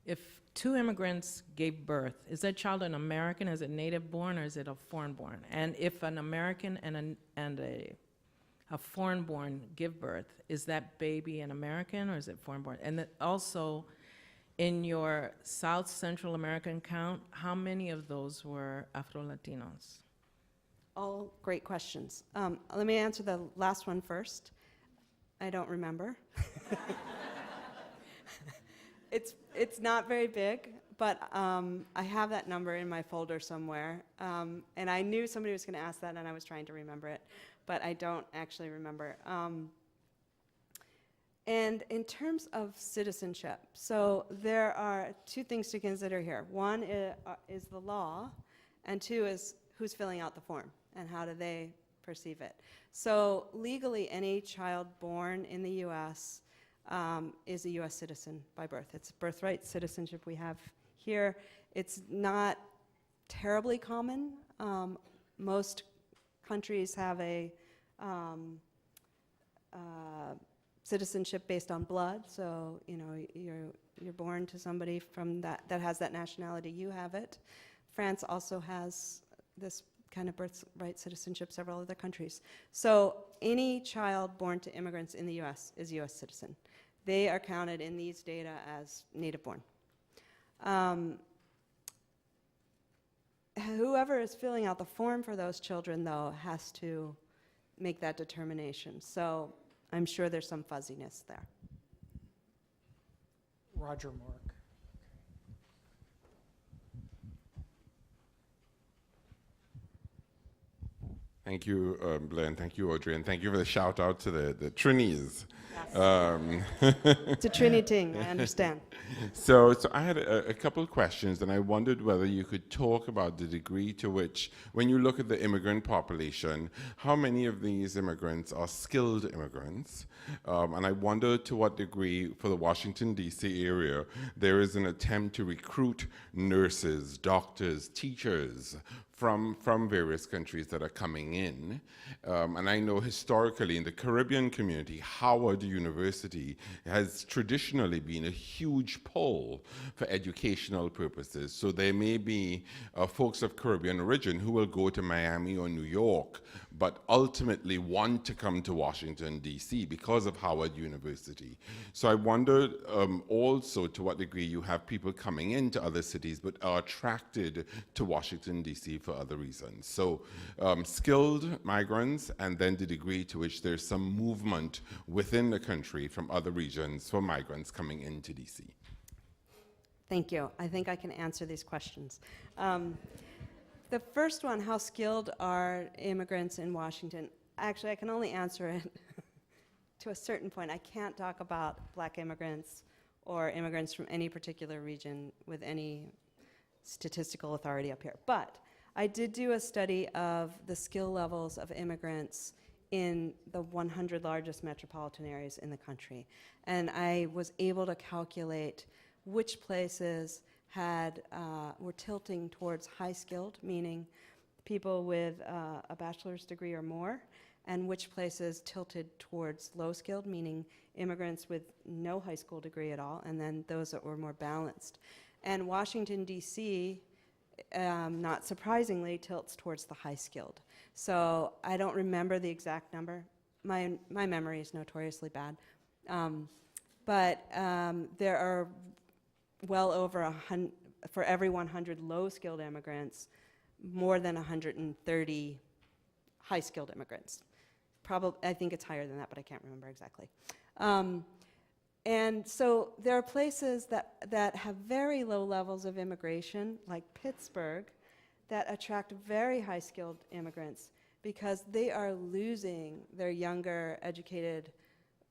If two immigrants gave birth, is that child an American? Is it native born or is it a foreign born? And if an American and a foreign born give birth, is that baby an American or is it foreign born? And also, in your South Central American count, how many of those were Afro-Latinos? All great questions. Let me answer the last one first. I don't remember. It's not very big, but I have that number in my folder somewhere. And I knew somebody was going to ask that, and I was trying to remember it, but I don't actually remember. And in terms of citizenship, so there are two things to consider here. One is the law, and two is who's filling out the form and how do they perceive it. So legally, any child born in the U.S. Is a U.S. citizen by birth. It's birthright citizenship we have here. It's not terribly common. Most countries have a citizenship based on blood. So you're born to somebody from that has that nationality. You have it. France also has this kind of birthright citizenship. Several other countries. So any child born to immigrants in the U.S. is a U.S. citizen. They are counted in these data as native born. Whoever is filling out the form for those children, though, has to make that determination. So I'm sure there's some fuzziness there. Roger Mark. Thank you, Blair, and thank you, Audrey, and thank you for the shout out to the Trinis. It's a Trini thing, I understand. So I had a couple of questions, and I wondered whether you could talk about the degree to which, when you look at the immigrant population, how many of these immigrants are skilled immigrants? And I wonder to what degree, for the Washington, D.C. area, there is an attempt to recruit nurses, doctors, teachers from various countries that are coming in. And I know historically in the Caribbean community, Howard University has traditionally been a huge pull for educational purposes. So there may be folks of Caribbean origin who will go to Miami or New York, but ultimately want to come to Washington, D.C. because of Howard University. So I wondered also to what degree you have people coming into other cities but are attracted to Washington, D.C. for other reasons. So skilled migrants, and then the degree to which there's some movement within the country from other regions for migrants coming into D.C. Thank you. I think I can answer these questions. The first one, how skilled are immigrants in Washington? Actually, I can only answer it to a certain point. I can't talk about black immigrants or immigrants from any particular region with any statistical authority up here. But I did do a study of the skill levels of immigrants in the 100 largest metropolitan areas in the country. And I was able to calculate which places were tilting towards high-skilled, meaning people with a bachelor's degree or more, and which places tilted towards low-skilled, meaning immigrants with no high school degree at all, and then those that were more balanced. And Washington, D.C., not surprisingly, tilts towards the high-skilled. So I don't remember the exact number. My memory is notoriously bad. But there are well over 100, for every 100 low-skilled immigrants, more than 130 high-skilled immigrants. I think it's higher than that, but I can't remember exactly. And so there are places that have very low levels of immigration, like Pittsburgh, that attract very high-skilled immigrants because they are losing their younger, educated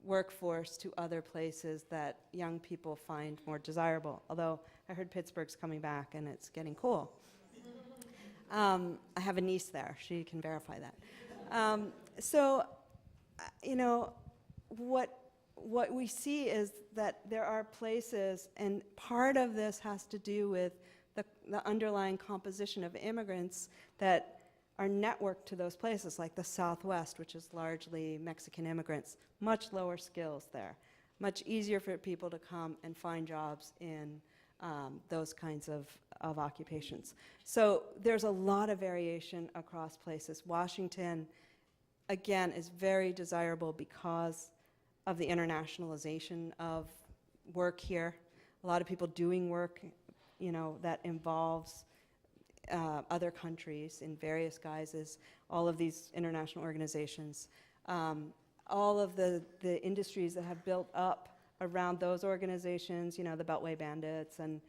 workforce to other places that young people find more desirable. Although I heard Pittsburgh's coming back and it's getting cool. I have a niece there. She can verify that. So, what we see is that there are places, and part of this has to do with the underlying composition of immigrants that are networked to those places, like the Southwest, which is largely Mexican immigrants, much lower skills there, much easier for people to come and find jobs in those kinds of occupations. So there's a lot of variation across places. Washington, again, is very desirable because of the internationalization of work here. A lot of people doing work, that involves other countries in various guises, all of these international organizations, all of the industries that have built up around those organizations, the Beltway Bandits and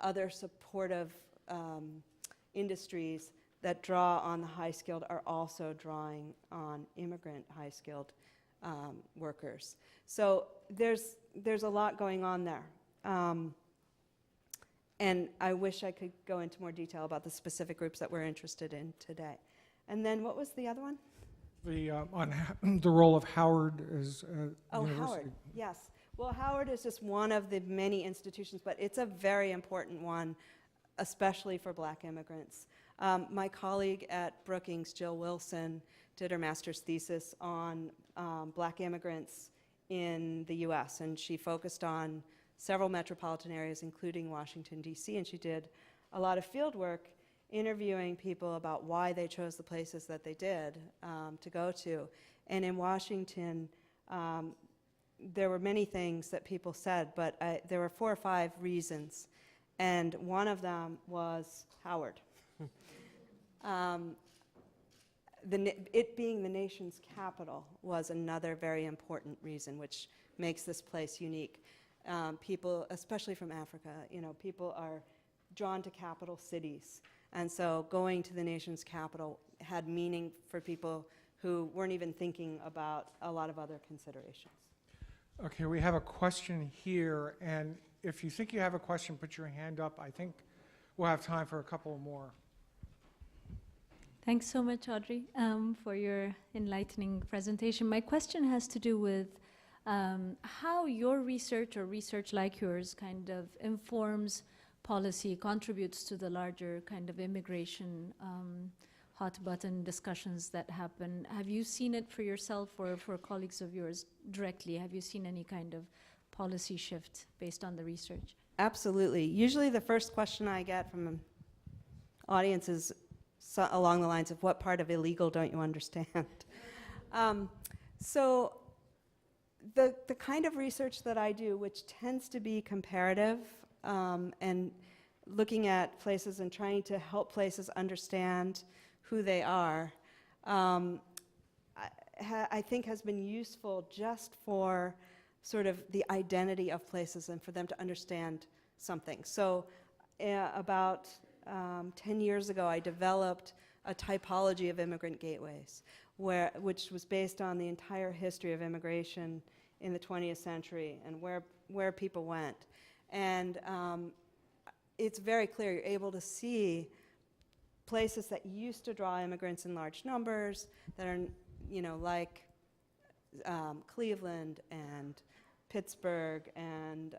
other supportive industries that draw on the high-skilled are also drawing on immigrant high-skilled workers. So there's a lot going on there. And I wish I could go into more detail about the specific groups that we're interested in today. And then what was the other one? The, the role of Howard as Oh, university. Howard, yes. Well, Howard is just one of the many institutions, but it's a very important one, especially for black immigrants. My colleague at Brookings, Jill Wilson, did her master's thesis on black immigrants in the US, and she focused on several metropolitan areas, including Washington, D.C., and she did a lot of field work interviewing people about why they chose the places that they did to go to. And in Washington, there were many things that people said, but there were 4 or 5 reasons, and one of them was Howard. It being the nation's capital was another very important reason, which makes this place unique. People, especially from Africa, people are drawn to capital cities. And so going to the nation's capital had meaning for people who weren't even thinking about a lot of other considerations. Okay, we have a question here, and if you think you have a question, put your hand up. I think we'll have time for a couple more. Thanks so much, Audrey, for your enlightening presentation. My question has to do with how your research or research like yours kind of informs policy, contributes to the larger kind of immigration hot button discussions that happen. Have you seen it for yourself or for colleagues of yours directly? Have you seen any kind of policy shift based on the research? Absolutely. Usually the first question I get from an audience is along the lines of, what part of illegal don't you understand? So the kind of research that I do, which tends to be comparative and looking at places and trying to help places understand who they are, I think has been useful just for sort of the identity of places and for them to understand something. So about 10 years ago, I developed a typology of immigrant gateways, which was based on the entire history of immigration in the 20th century and where people went. And it's very clear. You're able to see places that used to draw immigrants in large numbers that are, like Cleveland and Pittsburgh and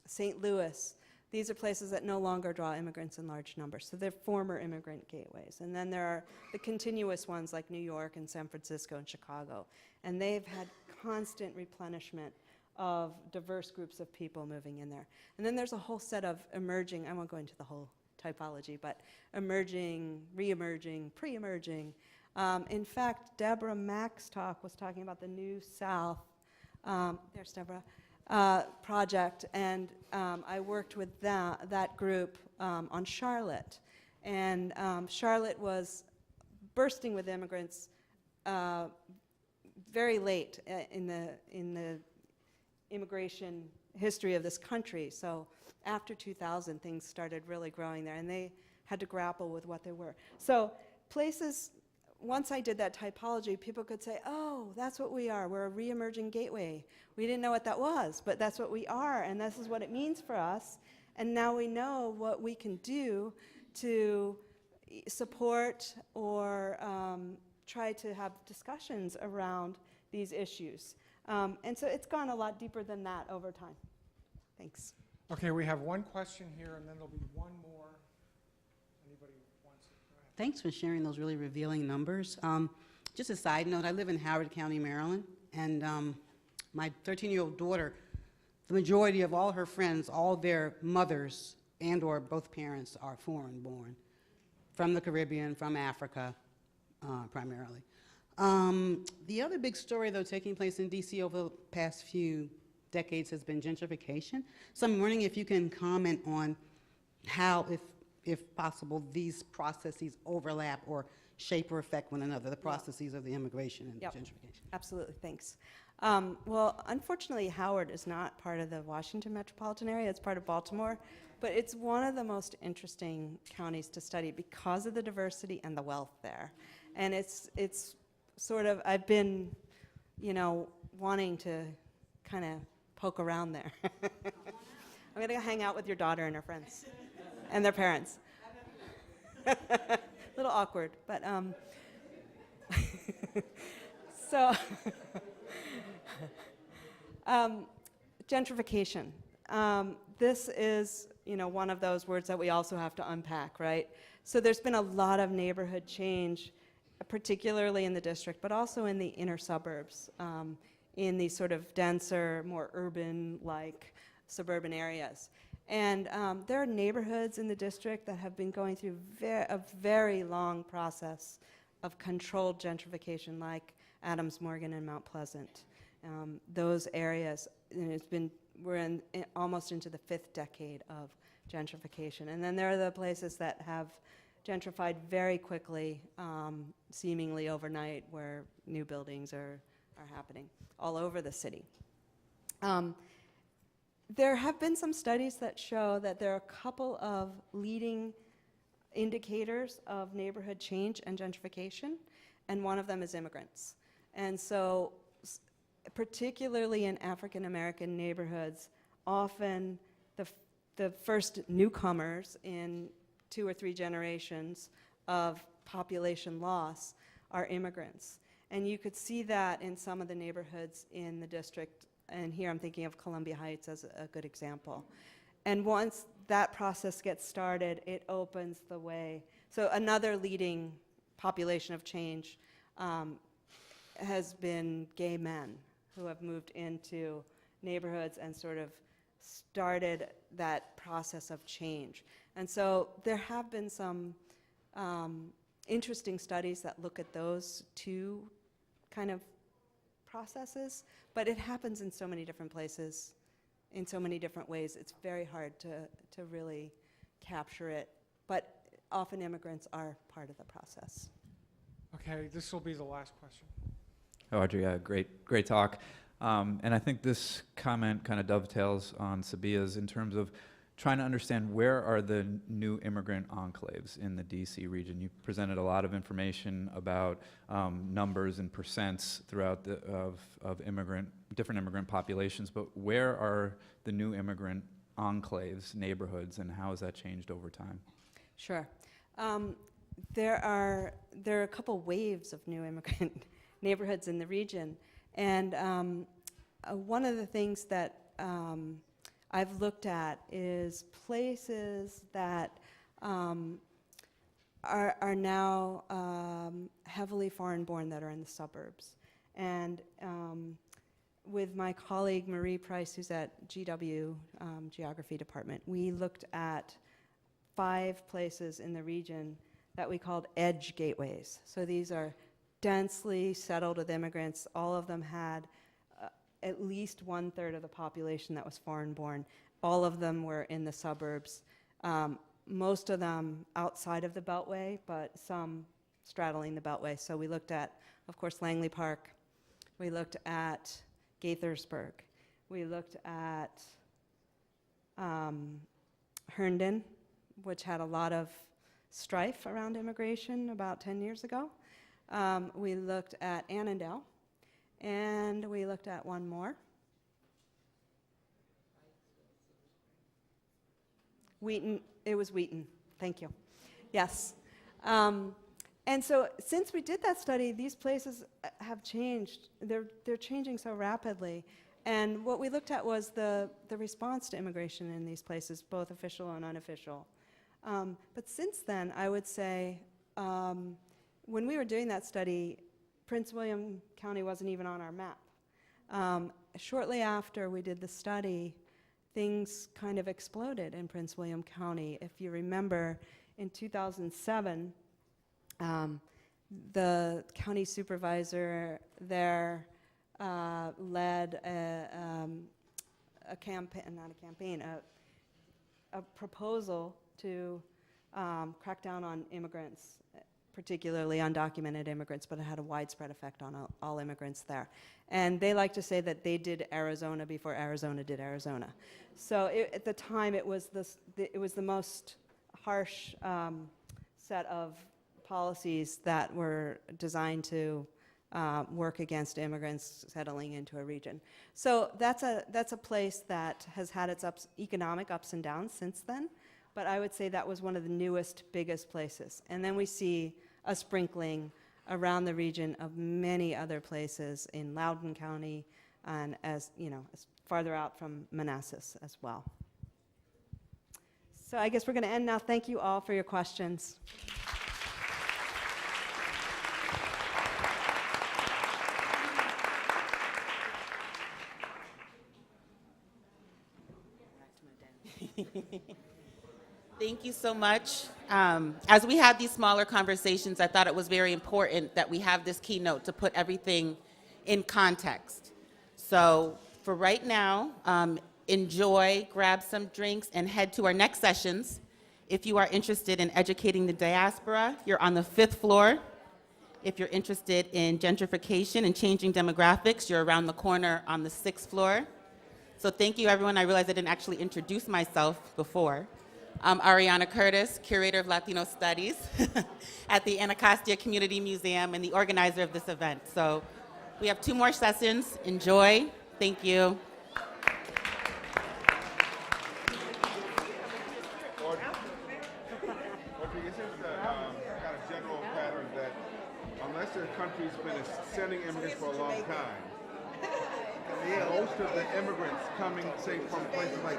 St. Louis. These are places that no longer draw immigrants in large numbers. So they're former immigrant gateways. And then there are the continuous ones like New York and San Francisco and Chicago. And they've had constant replenishment of diverse groups of people moving in there. And then there's a whole set of emerging, I won't go into the whole typology, but emerging, re-emerging, pre-emerging. In fact, Deborah Mack's talk was talking about the New South, there's Deborah, project, and I worked with that group on Charlotte. And Charlotte was bursting with immigrants very late in the immigration history of this country. So after 2000, things started really growing there, and they had to grapple with what they were. So places, once I did that typology, people could say, oh, that's what we are. We're a re-emerging gateway. We didn't know what that was, but that's what we are, and this is what it means for us. And now we know what we can do to support or try to have discussions around these issues. And so it's gone a lot deeper than that over time. Thanks. Okay, we have one question here, and then there'll be one more. Anybody wants it? Go ahead. Thanks for sharing those really revealing numbers. Just a side note, I live in Howard County, Maryland, and my 13-year-old daughter, the majority of all her friends, all their mothers and or both parents are foreign born, from the Caribbean, from Africa, primarily. The other big story, though, taking place in D.C. over the past few decades has been gentrification. So I'm wondering if you can comment on how, if possible, these processes overlap or shape or affect one another, the processes of the immigration and gentrification. Absolutely, thanks. Well, unfortunately, Howard is not part of the Washington metropolitan area. It's part of Baltimore. But it's one of the most interesting counties to study because of the diversity and the wealth there. And it's sort of, I've been wanting to kind of poke around there. I'm going to hang out with your daughter and her friends and their parents. A little awkward, but so gentrification. This is, one of those words that we also have to unpack, right? So there's been a lot of neighborhood change, particularly in the district, but also in the inner suburbs, in these sort of denser, more urban-like suburban areas. And there are neighborhoods in the district that have been going through a very long process of controlled gentrification, like Adams Morgan and Mount Pleasant. Those areas, and we're almost into the 5th decade of gentrification. And then there are the places that have gentrified very quickly, seemingly overnight, where new buildings are happening all over the city. There have been some studies that show that there are a couple of leading indicators of neighborhood change and gentrification, and one of them is immigrants. And so, particularly in African American neighborhoods, often the first newcomers in 2 or 3 generations of population loss are immigrants. And you could see that in some of the neighborhoods in the district, and here I'm thinking of Columbia Heights as a good example. And once that process gets started, it opens the way. So another leading population of change has been gay men who have moved into neighborhoods and sort of started that process of change. And so there have been some interesting studies that look at those 2 kind of processes, but it happens in so many different places, in so many different ways. It's very hard to really capture it, but often immigrants are part of the process. Okay, this will be the last question. Audrey, great talk. And I think this comment kind of dovetails on Sabia's in terms of trying to understand where are the new immigrant enclaves in the DC region. You presented a lot of information about numbers and percents throughout of different immigrant populations, but where are the new immigrant enclaves, neighborhoods, and how has that changed over time? Sure. There are a couple waves of new immigrant neighborhoods in the region, and one of the things that I've looked at is places that are now heavily foreign-born that are in the suburbs. And with my colleague Marie Price, who's at GW, Geography Department, we looked at 5 places in the region that we called edge gateways. So these are densely settled with immigrants. All of them had at least 1/3 of the population that was foreign-born. All of them were in the suburbs. Most of them outside of the Beltway, but some straddling the Beltway. So we looked at, of course, Langley Park. We looked at Gaithersburg. We looked at Herndon, which had a lot of strife around immigration about 10 years ago. We looked at Annandale. And we looked at one more. Wheaton, it was Wheaton, thank you. Yes. And so since we did that study, these places have changed. They're changing so rapidly. And what we looked at was the response to immigration in these places, both official and unofficial. But since then, I would say, when we were doing that study, Prince William County wasn't even on our map. Shortly after we did the study, things kind of exploded in Prince William County. If you remember, in 2007, the county supervisor there led a proposal to crack down on immigrants, particularly undocumented immigrants, but it had a widespread effect on all immigrants there. And they like to say that they did Arizona before Arizona did Arizona. So at the time, it was the most harsh set of policies that were designed to work against immigrants settling into a region. So that's a place that has had its economic ups and downs since then, but I would say that was one of the newest, biggest places. And then we see a sprinkling around the region of many other places in Loudoun County and as farther out from Manassas as well. So I guess we're going to end now. Thank you all for your questions. Thank you so much. As we had these smaller conversations, I thought it was very important that we have this keynote to put everything in context. So for right now, enjoy, grab some drinks, and head to our next sessions. If you are interested in educating the diaspora, you're on the 5th floor. If you're interested in gentrification and changing demographics, you're around the corner on the 6th floor. So thank you, everyone. I realized I didn't actually introduce myself before. I'm Ariana Curtis, Curator of Latino Studies at the Anacostia Community Museum and the organizer of this event. So we have 2 more sessions. Enjoy. Thank you. Audrey, isn't the kind of general pattern that unless a country's been sending immigrants for a long time, most of the immigrants coming, say, from places like